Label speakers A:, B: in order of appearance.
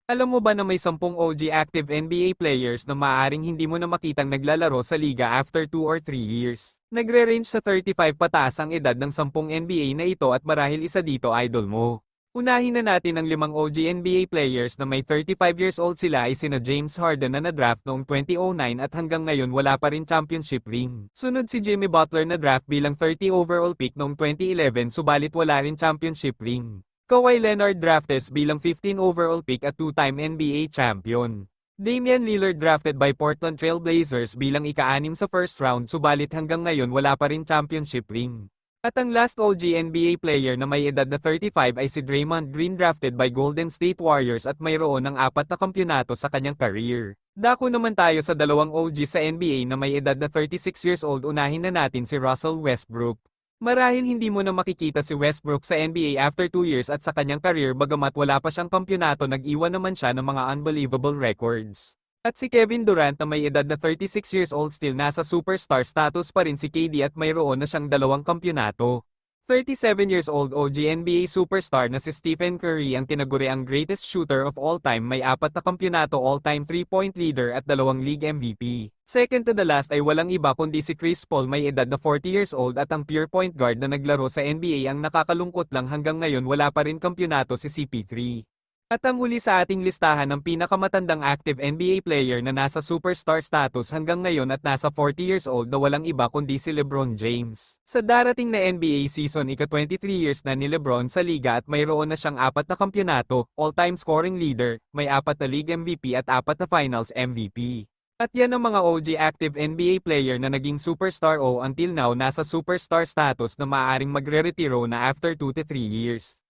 A: Alam mo ba na may 10 OG active NBA players na maaaring hindi mo na makitang naglalaro sa liga after 2 or 3 years? Nagre-range sa 35 pataas ang edad ng 10 NBA na ito at marahil isa dito idol mo. Unahin na natin ang 5 OG NBA players na may 35 years old sila ay sina James Harden na na-draft noong 2009 at hanggang ngayon wala pa rin championship ring. Sunod si Jimmy Butler na draft bilang 30 overall pick noong 2011 subalit wala rin championship ring. Kawhi Leonard drafted bilang 15 overall pick at two-time NBA champion. Damian Lillard drafted by Portland Trail Blazers bilang ika-6 sa first round subalit hanggang ngayon wala pa rin championship ring. At ang last OG NBA player na may edad na 35 ay si Draymond Green drafted by Golden State Warriors at mayroon ng 4 na kampyonato sa kanyang career. Dako naman tayo sa 2 OG sa NBA na may edad na 36 years old unahin na natin si Russell Westbrook. Marahil hindi mo na makikita si Westbrook sa NBA after 2 years at sa kanyang career bagamat wala pa siyang kampyonato nag-iwan naman siya ng mga unbelievable records. At si Kevin Durant na may edad na 36 years old still nasa superstar status pa rin si KD at mayroon na siyang 2 kampyonato. 37 years old OG NBA superstar na si Stephen Curry ang tinaguri ang greatest shooter of all time may 4 na kampyonato all-time 3-point leader at 2 league MVP. Second to the last ay walang iba kundi si Chris Paul may edad na 40 years old at ang pure point guard na naglaro sa NBA ang nakakalungkot lang hanggang ngayon wala pa rin kampyonato si CP3. At ang huli sa ating listahan ng pinakamatandang active NBA player na nasa superstar status hanggang ngayon at nasa 40 years old na walang iba kundi si LeBron James. Sa darating na NBA season ika-23 years na ni LeBron sa liga at mayroon na siyang 4 na kampyonato, all-time scoring leader, may 4 na league MVP at 4 na finals MVP. At yan ang mga OG active NBA player na naging superstar o until now nasa superstar status na maaaring magre-retiro na after 2 to 3 years.